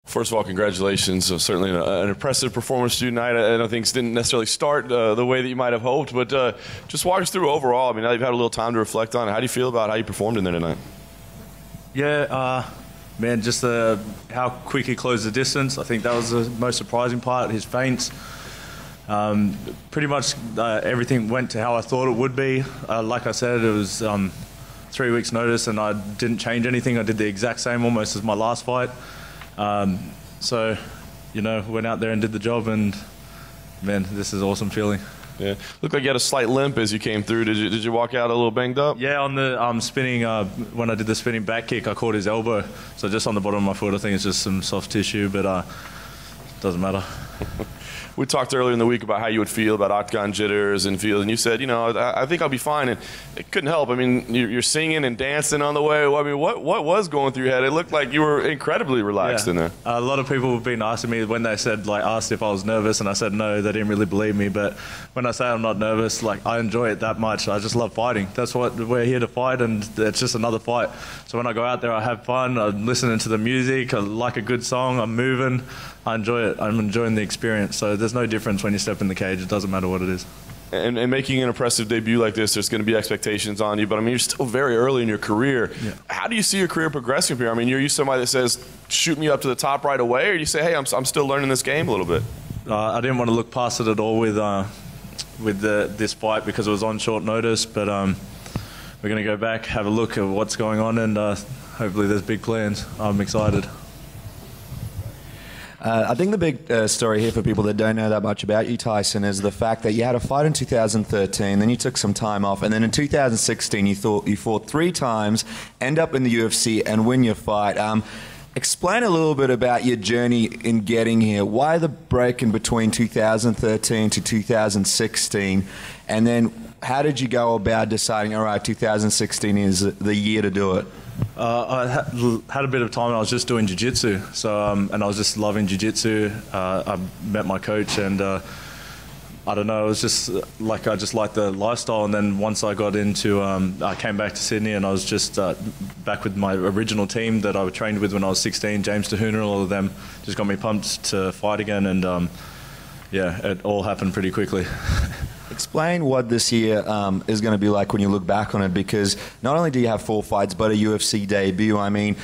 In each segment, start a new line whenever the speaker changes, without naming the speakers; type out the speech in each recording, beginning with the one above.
First of all, congratulations. Certainly an impressive performance tonight. I know things didn't necessarily start the way that you might have hoped, but just walk us through overall. I mean, now you've had a little time to reflect on it. How do you feel about how you performed in there tonight?
Yeah, man, just how quick he closed the distance. I think that was the most surprising part, his feints. Pretty much everything went to how I thought it would be. Like I said, it was 3 weeks' notice, and I didn't change anything. I did the exact same almost as my last fight. So, you know, went out there and did the job, and man, this is an awesome feeling.
Yeah, looked like you had a slight limp as you came through. Did you walk out a little banged up?
Yeah, on the spinning, when I did the spinning back kick, I caught his elbow. So just on the bottom of my foot, I think it's just some soft tissue, but doesn't matter.
We talked earlier in the week about how you would feel about octagon jitters and feel, and you said, you know, I think I'll be fine, and it couldn't help. I mean, you're singing and dancing on the way. I mean, what was going through your head? It looked like you were incredibly relaxed in there.
A lot of people have been asking me when they said, like, asked if I was nervous, and I said no, they didn't really believe me. But when I say I'm not nervous, like, I enjoy it that much. I just love fighting. That's what we're here to fight, and it's just another fight. So when I go out there, I have fun. I'm listening to the music. I like a good song. I'm moving. I enjoy it. I'm enjoying the experience. So there's no difference when you step in the cage. It doesn't matter what it is.
And making an impressive debut like this, there's going to be expectations on you. But, I mean, you're still very early in your career. Yeah. How do you see your career progressing from here? I mean, are you somebody that says, shoot me up to the top right away? Or do you say, hey, I'm still learning this game a little bit?
I didn't want to look past it at all with this fight because it was on short notice. But we're going to go back, have a look at what's going on, and hopefully there's big plans. I'm excited.
I think the big story here for people that don't know that much about you, Tyson, is the fact that you had a fight in 2013, then you took some time off, and then in 2016 you fought 3 times, end up in the UFC and win your fight. Explain a little bit about your journey in getting here. Why the break in between 2013 to 2016, and then how did you go about deciding, all right, 2016 is the year to do it?
I had a bit of time and I was just doing jiu-jitsu, so and I was just loving jiu-jitsu. I met my coach, and I don't know, it was just like I just liked the lifestyle. And then once I got into, I came back to Sydney, and I was just back with my original team that I trained with when I was 16, James Tahuna, all of them just got me pumped to fight again, and yeah, it all happened pretty quickly.
Explain what this year is going to be like when you look back on it, because not only do you have 4 fights, but a UFC debut. I mean,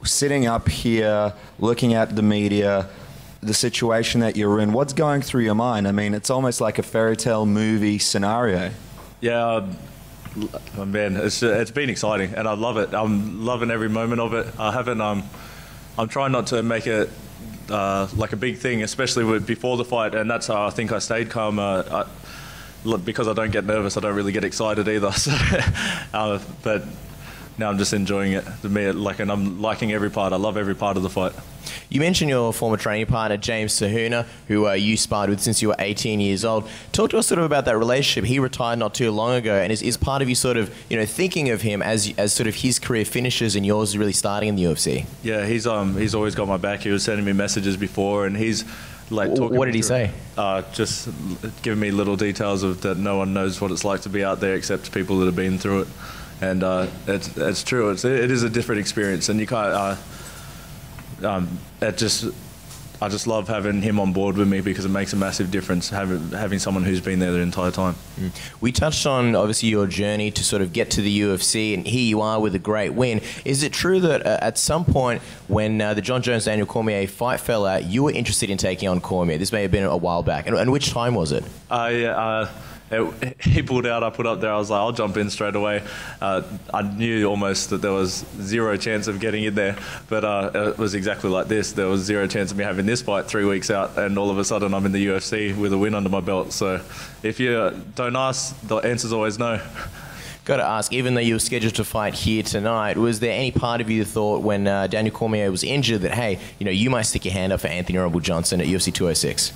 sitting up here, looking at the media, the situation that you're in, what's going through your mind? I mean, it's almost like a fairy tale movie scenario.
Yeah, man, it's been exciting, and I love it. I'm loving every moment of it. I'm trying not to make it like a big thing, especially before the fight, and that's how I think I stayed calm. Because I don't get nervous, I don't really get excited either. So, but now I'm just enjoying it. And I'm liking every part. I love every part of the fight.
You mentioned your former training partner, James Tahuna, who you sparred with since you were 18 years old. Talk to us sort of about that relationship. He retired not too long ago, and is part of you sort of, you know, thinking of him as sort of his career finishes and yours really starting in the UFC?
Yeah, he's always got my back. He was sending me messages before, and he's like,
what did he say?
Just giving me little details of that no one knows what it's like to be out there except people that have been through it. And it's true. It is a different experience, and you can't. I just love having him on board with me because it makes a massive difference having someone who's been there the entire time.
We touched on, obviously, your journey to sort of get to the UFC, and here you are with a great win. Is it true that at some point when the Jon Jones-Daniel Cormier fight fell out, you were interested in taking on Cormier? This may have been a while back. And which time was it?
He pulled out, I put up there, I was like, I'll jump in straight away. I knew almost that there was 0 chance of getting in there, but it was exactly like this. There was 0 chance of me having this fight 3 weeks out, and all of a sudden I'm in the UFC with a win under my belt. So if you don't ask, the answer's always no.
Got to ask, even though you were scheduled to fight here tonight, was there any part of you that thought when Daniel Cormier was injured that, hey, you know, you might stick your hand up for Anthony Rumble Johnson at UFC 206?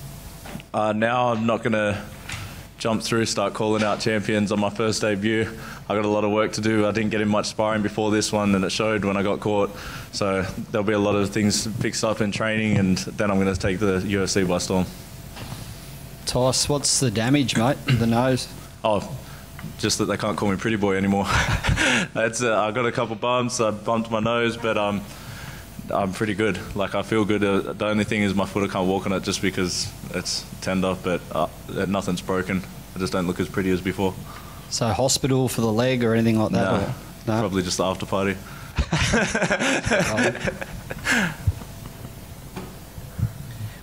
Now I'm not going to jump through, start calling out champions on my first debut. I got a lot of work to do. I didn't get in much sparring before this one, and it showed when I got caught. So there'll be a lot of things fixed up in training, and then I'm going to take the UFC by storm.
Toss, what's the damage, mate? The nose?
Oh, just that they can't call me pretty boy anymore. I got a couple bumps. I bumped my nose, but I'm pretty good. Like, I feel good. The only thing is my foot, I can't walk on it just because it's tender, but nothing's broken. I just don't look as pretty as before.
So hospital for the leg or anything like that?
No,
or- no?
probably just the after party.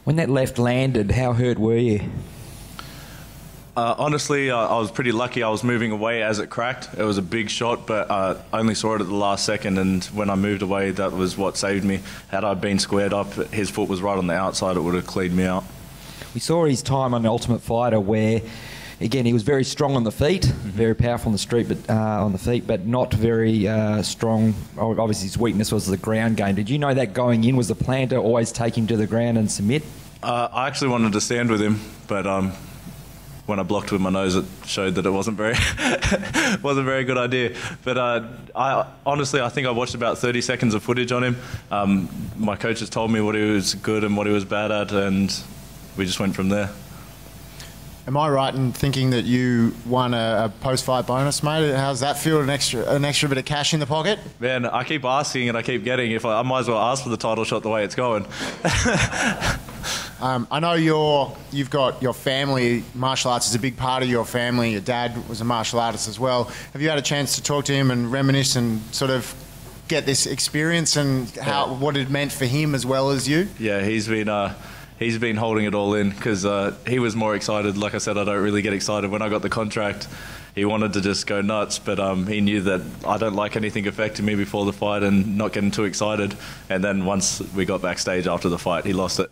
When that left landed, how hurt were you?
Honestly, I was pretty lucky. I was moving away as it cracked. It was a big shot, but I only saw it at the last second, and when I moved away, that was what saved me. Had I been squared up, his foot was right on the outside, it would have cleaned me out.
We saw his time on Ultimate Fighter where, again, he was very strong on the feet, very powerful on the street, but on the feet, but not very strong. Obviously, his weakness was the ground game. Did you know that going in? Was the plan to always take him to the ground and submit?
I actually wanted to stand with him, but when I blocked with my nose, it showed that it wasn't very very good idea. But I think I watched about 30 seconds of footage on him. My coaches told me what he was good and what he was bad at, and we just went from there.
Am I right in thinking that you won a post-fight bonus, mate? How's that feel? An extra bit of cash in the pocket?
Man, I keep asking and I keep getting. I might as well ask for the title shot the way it's going.
I know you've got your family. Martial arts is a big part of your family. Your dad was a martial artist as well. Have you had a chance to talk to him and reminisce and sort of get this experience and what it meant for him as well as you?
Yeah, he's been holding it all in because he was more excited. Like I said, I don't really get excited. When I got the contract, he wanted to just go nuts, but he knew that I don't like anything affecting me before the fight and not getting too excited. And then once we got backstage after the fight, he lost it.